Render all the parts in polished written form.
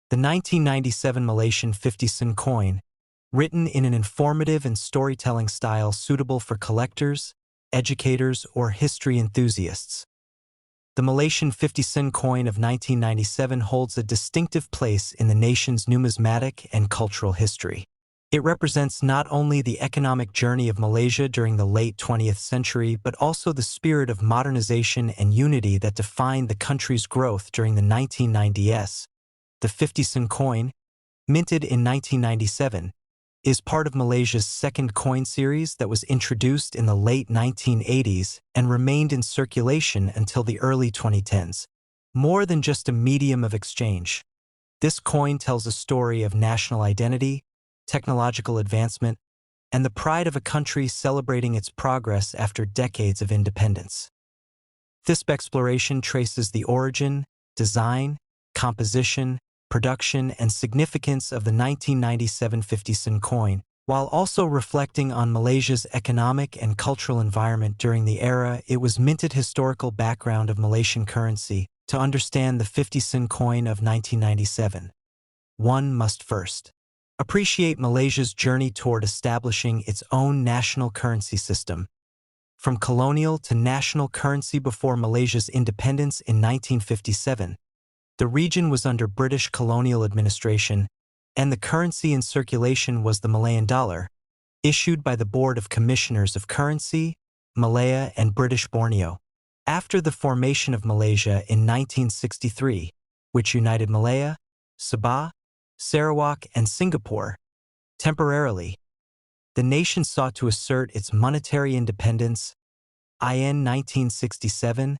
The 1997 Malaysian 50 sen coin, written in an informative and storytelling style suitable for collectors, educators, or history enthusiasts. The Malaysian 50 sen coin of 1997 holds a distinctive place in the nation's numismatic and cultural history. It represents not only the economic journey of Malaysia during the late 20th century, but also the spirit of modernization and unity that defined the country's growth during the 1990s. The 50 sen coin, minted in 1997, is part of Malaysia's second coin series that was introduced in the late 1980s and remained in circulation until the early 2010s. More than just a medium of exchange, this coin tells a story of national identity, technological advancement, and the pride of a country celebrating its progress after decades of independence. This exploration traces the origin, design, composition, production, and significance of the 1997 50 sen coin, while also reflecting on Malaysia's economic and cultural environment during the era it was minted. Historical background of Malaysian currency. To understand the 50 sen coin of 1997, one must first appreciate Malaysia's journey toward establishing its own national currency system. From colonial to national currency before Malaysia's independence in 1957, the region was under British colonial administration, and the currency in circulation was the Malayan dollar, issued by the Board of Commissioners of Currency, Malaya and British Borneo. After the formation of Malaysia in 1963, which united Malaya, Sabah, Sarawak, and Singapore, temporarily, the nation sought to assert its monetary independence. In 1967,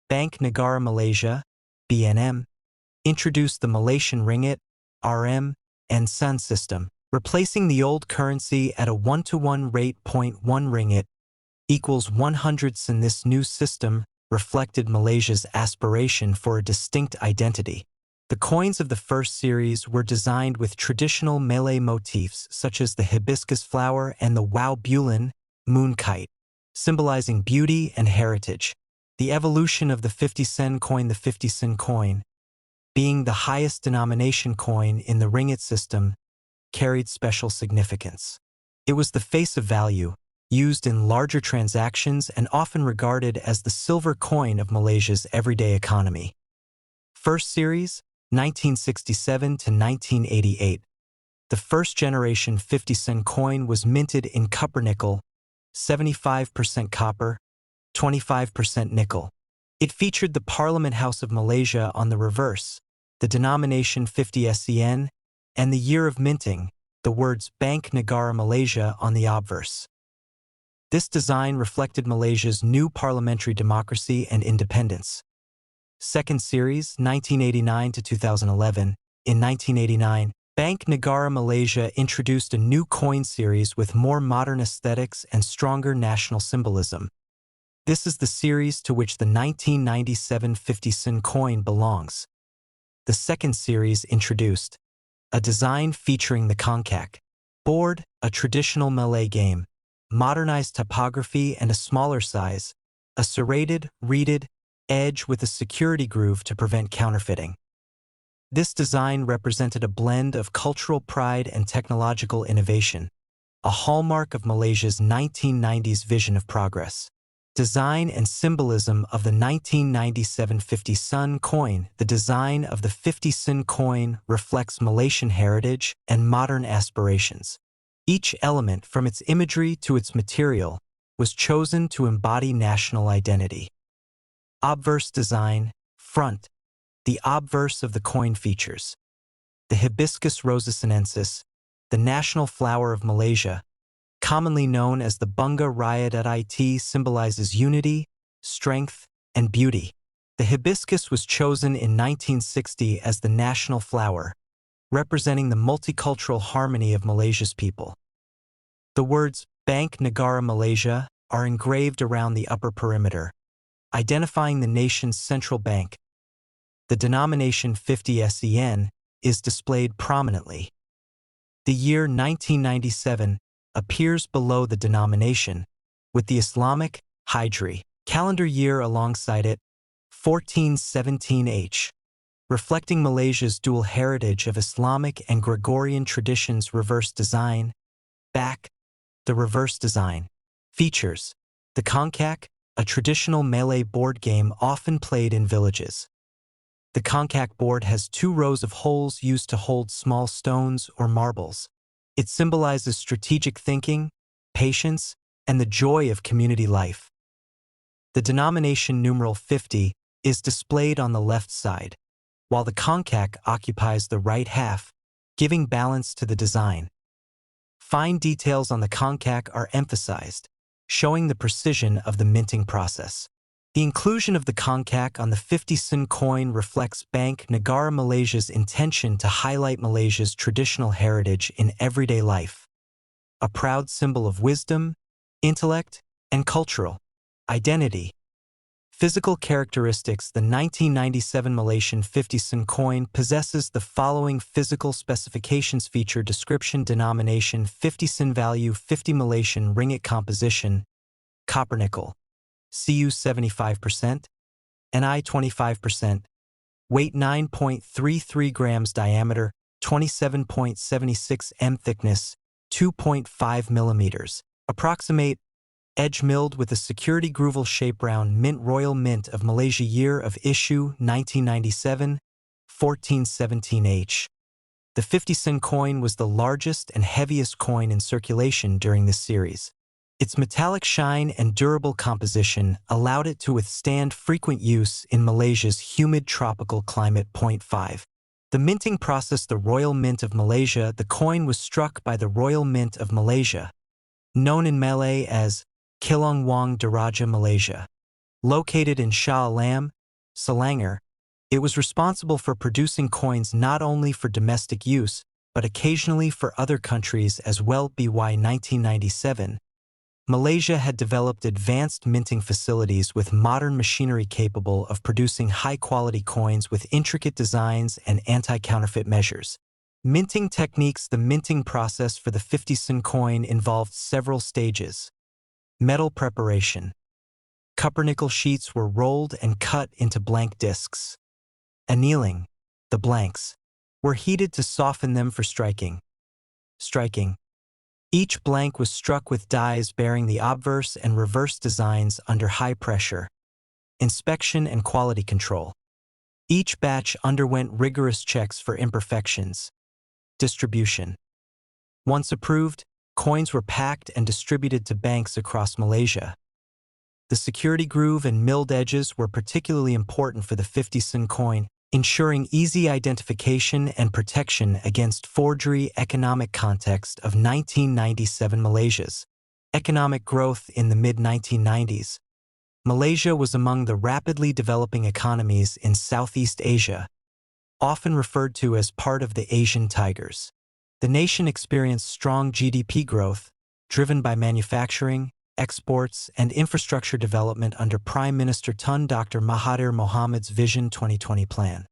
Bank Negara Malaysia, BNM, introduced the Malaysian ringgit, RM, and Sen system, replacing the old currency at a 1-to-1 rate. 1 ringgit equals 100 sen. This new system reflected Malaysia's aspiration for a distinct identity. The coins of the first series were designed with traditional Malay motifs such as the hibiscus flower and the wow bulan, moon kite, symbolizing beauty and heritage. The evolution of the 50 sen coin. The 50 sen coin, being the highest denomination coin in the ringgit system, carried special significance. It was the face of value, used in larger transactions and often regarded as the silver coin of Malaysia's everyday economy. First series, 1967 to 1988. The first generation 50 sen coin was minted in copper-nickel, 75% copper, 25% nickel. It featured the Parliament House of Malaysia on the reverse, the denomination 50 sen, and the year of minting, the words Bank Negara Malaysia on the obverse. This design reflected Malaysia's new parliamentary democracy and independence. Second series, 1989 to 2011. In 1989, Bank Negara Malaysia introduced a new coin series with more modern aesthetics and stronger national symbolism. This is the series to which the 1997 50 sen coin belongs. The second series introduced a design featuring the konkak board, a traditional Malay game, modernized typography and a smaller size, a serrated, reeded edge with a security groove to prevent counterfeiting. This design represented a blend of cultural pride and technological innovation, a hallmark of Malaysia's 1990s vision of progress. Design and symbolism of the 1997 50 sen coin. The design of the 50 sen coin reflects Malaysian heritage and modern aspirations. Each element, from its imagery to its material, was chosen to embody national identity. Obverse design, front. The obverse of the coin features the hibiscus rosa sinensis, the national flower of Malaysia, commonly known as the bunga raya. It symbolizes unity, strength, and beauty. The hibiscus was chosen in 1960 as the national flower, representing the multicultural harmony of Malaysia's people. The words Bank Negara Malaysia are engraved around the upper perimeter, identifying the nation's central bank. The denomination 50 sen is displayed prominently. The year 1997 appears below the denomination, with the Islamic Hijri calendar year alongside it, 1417H. reflecting Malaysia's dual heritage of Islamic and Gregorian traditions. Reverse design. Back. The reverse design. Features. The Kongkak, a traditional Malay board game often played in villages. The Kongkak board has 2 rows of holes used to hold small stones or marbles. It symbolizes strategic thinking, patience, and the joy of community life. The denomination numeral 50 is displayed on the left side, while the Kongkak occupies the right half, giving balance to the design. Fine details on the Kongkak are emphasized, showing the precision of the minting process. The inclusion of the Kongkak on the 50 sen coin reflects Bank Negara Malaysia's intention to highlight Malaysia's traditional heritage in everyday life. A proud symbol of wisdom, intellect, and cultural identity. Physical characteristics. The 1997 Malaysian 50 sen coin possesses the following physical specifications. Feature description. Denomination 50 sen. Value 50 Malaysian ringgit. Composition: copper nickel, Cu 75%, Ni 25%, weight 9.33 grams, diameter 27.76 m, thickness 2.5 millimeters, approximate. Edge milled with a security groove shape. Round mint. Royal Mint of Malaysia. Year of issue 1997, 1417H. The 50 sen coin was the largest and heaviest coin in circulation during this series. Its metallic shine and durable composition allowed it to withstand frequent use in Malaysia's humid tropical climate. 5. The minting process. The Royal Mint of Malaysia. The coin was struck by the Royal Mint of Malaysia, known in Malay as Kilong Wang Diraja Malaysia. Located in Shah Alam, Selangor, it was responsible for producing coins not only for domestic use, but occasionally for other countries as well. By 1997, Malaysia had developed advanced minting facilities with modern machinery capable of producing high-quality coins with intricate designs and anti-counterfeit measures. Minting techniques. The minting process for the 50 sen coin involved several stages. Metal preparation. Copper-nickel sheets were rolled and cut into blank discs. Annealing. The blanks were heated to soften them for striking. Striking. Each blank was struck with dies bearing the obverse and reverse designs under high pressure. Inspection and quality control. Each batch underwent rigorous checks for imperfections. Distribution. Once approved, coins were packed and distributed to banks across Malaysia. The security groove and milled edges were particularly important for the 50 sen coin, ensuring easy identification and protection against forgery. Economic context of 1997. Malaysia's economic growth. In the mid-1990s, Malaysia was among the rapidly developing economies in Southeast Asia, often referred to as part of the Asian Tigers. The nation experienced strong GDP growth, driven by manufacturing, exports, and infrastructure development under Prime Minister Tun Dr. Mahathir Mohamed's Vision 2020 plan.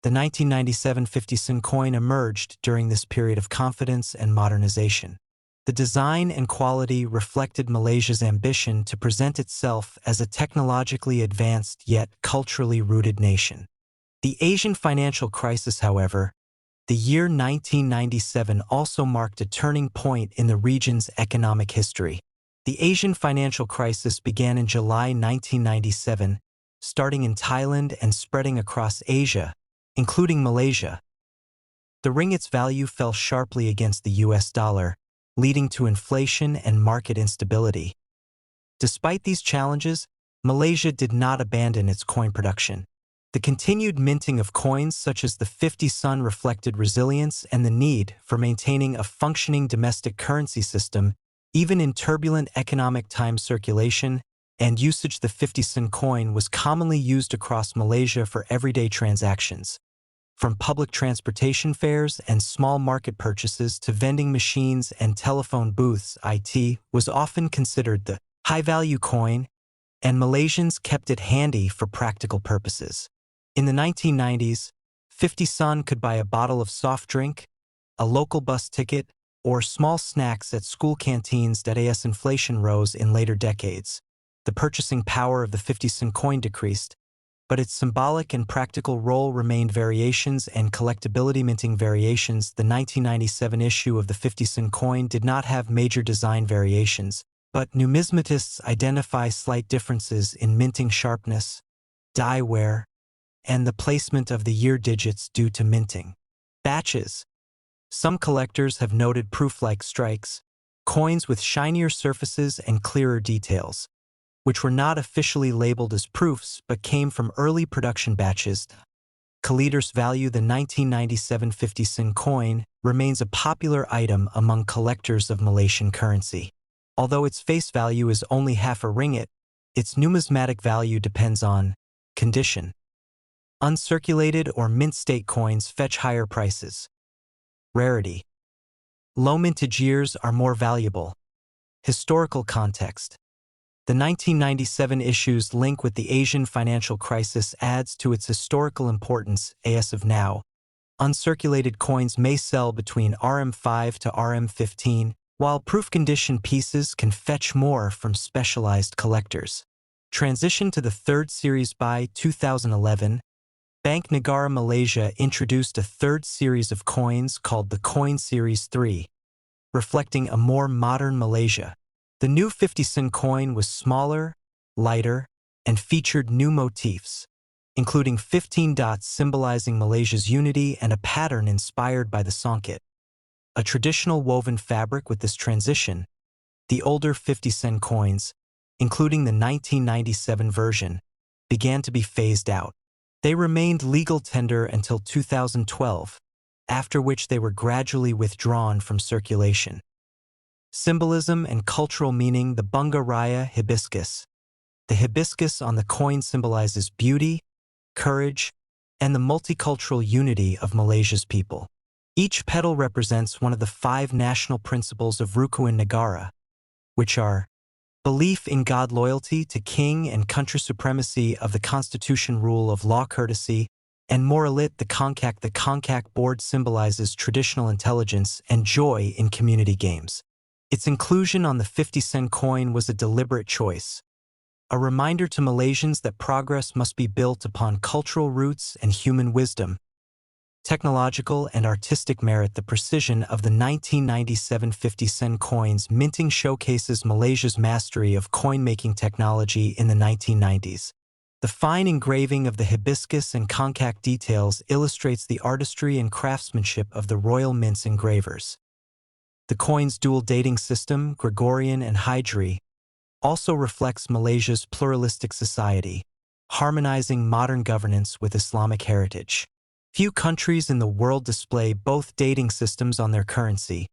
The 1997 50 sen coin emerged during this period of confidence and modernization. The design and quality reflected Malaysia's ambition to present itself as a technologically advanced yet culturally rooted nation. The Asian financial crisis, however, the year 1997 also marked a turning point in the region's economic history. The Asian financial crisis began in July 1997, starting in Thailand and spreading across Asia, including Malaysia. The ringgit's value fell sharply against the US dollar, leading to inflation and market instability. Despite these challenges, Malaysia did not abandon its coin production. The continued minting of coins such as the 50 sen reflected resilience and the need for maintaining a functioning domestic currency system, even in turbulent economic times. Circulation and usage. The 50 sen coin was commonly used across Malaysia for everyday transactions. From public transportation fares and small market purchases to vending machines and telephone booths, it was often considered the high-value coin, and Malaysians kept it handy for practical purposes. In the 1990s, 50 sen could buy a bottle of soft drink, a local bus ticket, or small snacks at school canteens. As inflation rose in later decades, the purchasing power of the 50 sen coin decreased, but its symbolic and practical role remained. Variations and collectability. Minting variations. The 1997 issue of the 50-cent coin did not have major design variations, but numismatists identify slight differences in minting sharpness, die wear, and the placement of the year digits due to minting batches. Some collectors have noted proof-like strikes, coins with shinier surfaces and clearer details, which were not officially labeled as proofs but came from early production batches. Collectors value. The 1997 50-cent coin remains a popular item among collectors of Malaysian currency. Although its face value is only half a ringgit, its numismatic value depends on condition. Uncirculated or mint-state coins fetch higher prices. Rarity. Low mintage years are more valuable. Historical context. The 1997 issue's link with the Asian financial crisis adds to its historical importance. As of now, uncirculated coins may sell between RM5 to RM15, while proof condition pieces can fetch more from specialized collectors. Transition to the third series. By 2011, Bank Negara Malaysia introduced a third series of coins called the Coin Series 3, reflecting a more modern Malaysia. The new 50-cent coin was smaller, lighter, and featured new motifs, including 15 dots symbolizing Malaysia's unity and a pattern inspired by the songket. A traditional woven fabric. With this transition, the older 50-cent coins, including the 1997 version, began to be phased out. They remained legal tender until 2012, after which they were gradually withdrawn from circulation. Symbolism and cultural meaning. The Bunga Raya hibiscus. The hibiscus on the coin symbolizes beauty, courage, and the multicultural unity of Malaysia's people. Each petal represents one of the 5 national principles of Rukun Negara, which are belief in God, loyalty to king and country, supremacy of the constitution, rule of law, courtesy, and moralit. The Konkak. The Konkak board symbolizes traditional intelligence and joy in community games. Its inclusion on the 50-cent coin was a deliberate choice, a reminder to Malaysians that progress must be built upon cultural roots and human wisdom. Technological and artistic merit. The precision of the 1997 50-cent coin's minting showcases Malaysia's mastery of coin-making technology in the 1990s. The fine engraving of the hibiscus and Konkak details illustrates the artistry and craftsmanship of the Royal Mint's engravers. The coin's dual dating system, Gregorian and Hijri, also reflects Malaysia's pluralistic society, harmonizing modern governance with Islamic heritage. Few countries in the world display both dating systems on their currency,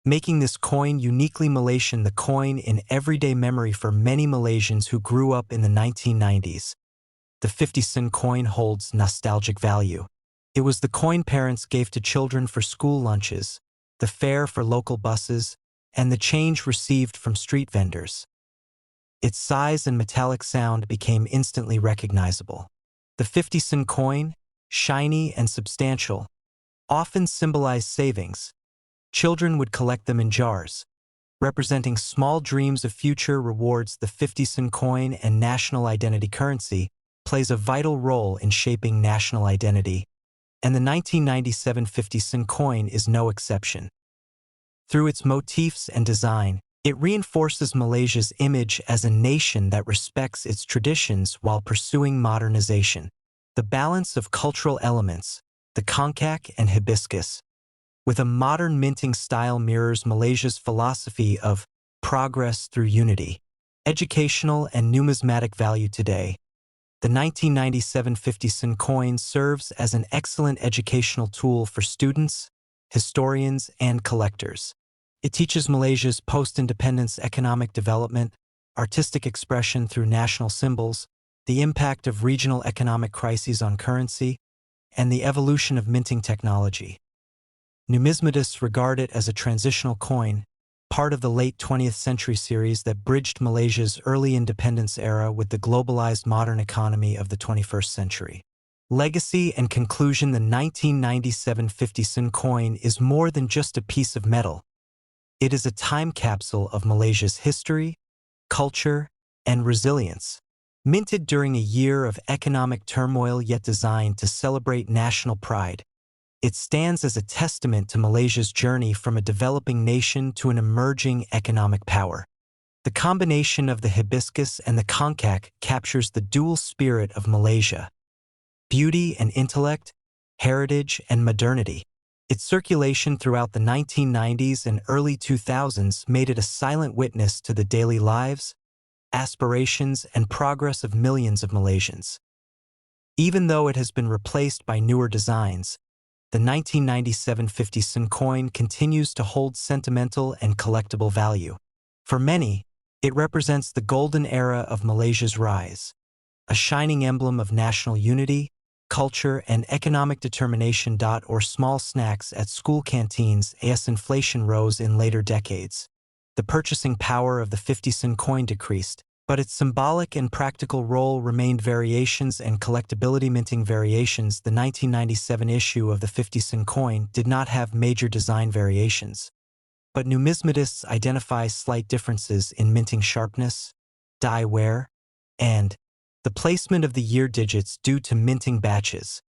making this coin uniquely Malaysian. The coin in everyday memory for many Malaysians who grew up in the 1990s. The 50-cent coin holds nostalgic value. It was the coin parents gave to children for school lunches, the fare for local buses, and the change received from street vendors. Its size and metallic sound became instantly recognizable. The 50-cent coin, shiny and substantial, often symbolized savings. Children would collect them in jars, representing small dreams of future rewards. The 50-cent coin and national identity currency plays a vital role in shaping national identity, and the 1997 50-cent coin is no exception. Through its motifs and design, it reinforces Malaysia's image as a nation that respects its traditions while pursuing modernization. The balance of cultural elements, the Konkak and hibiscus, with a modern minting style mirrors Malaysia's philosophy of progress through unity. Educational and numismatic value. Today, the 1997 50-cent coin serves as an excellent educational tool for students, historians, and collectors. It teaches Malaysia's post-independence economic development, artistic expression through national symbols, the impact of regional economic crises on currency, and the evolution of minting technology. Numismatists regard it as a transitional coin, part of the late 20th century series that bridged Malaysia's early independence era with the globalized modern economy of the 21st century. Legacy and conclusion. The 1997 50-cent coin is more than just a piece of metal. It is a time capsule of Malaysia's history, culture, and resilience. Minted during a year of economic turmoil yet designed to celebrate national pride, it stands as a testament to Malaysia's journey from a developing nation to an emerging economic power. The combination of the hibiscus and the congkak captures the dual spirit of Malaysia: beauty and intellect, heritage and modernity. Its circulation throughout the 1990s and early 2000s made it a silent witness to the daily lives, aspirations, and progress of millions of Malaysians. Even though it has been replaced by newer designs, the 1997 50 sen coin continues to hold sentimental and collectible value. For many, it represents the golden era of Malaysia's rise, a shining emblem of national unity, culture, and economic determination. Or small snacks at school canteens as inflation rose in later decades. The purchasing power of the 50 sen coin decreased, but its symbolic and practical role remained. Variations and collectability. Minting variations. The 1997 issue of the 50 sen coin did not have major design variations, but numismatists identify slight differences in minting sharpness, die wear, and the placement of the year digits due to minting batches.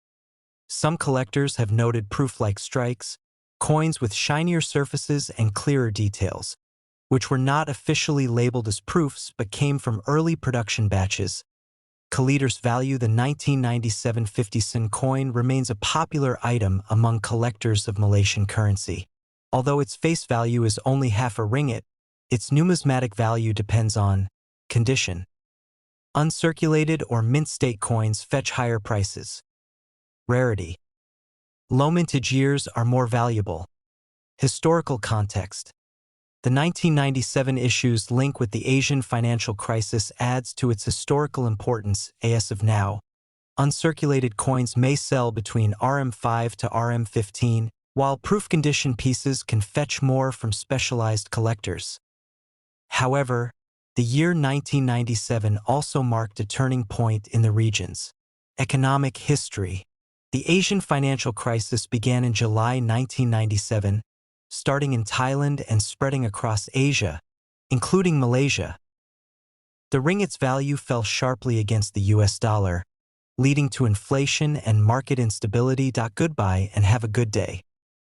Some collectors have noted proof-like strikes, coins with shinier surfaces and clearer details, which were not officially labeled as proofs but came from early production batches. Collectors value. The 1997 50 sen coin remains a popular item among collectors of Malaysian currency. Although its face value is only half a ringgit, its numismatic value depends on condition. Uncirculated or mint state coins fetch higher prices. Rarity. Low mintage years are more valuable. Historical context. The 1997 issue's link with the Asian financial crisis adds to its historical importance. As of now, uncirculated coins may sell between RM5 to RM15, while proof condition pieces can fetch more from specialized collectors. However, the year 1997 also marked a turning point in the region's economic history. The Asian financial crisis began in July 1997, starting in Thailand and spreading across Asia, including Malaysia. The ringgit's value fell sharply against the US dollar, leading to inflation and market instability. Goodbye and have a good day.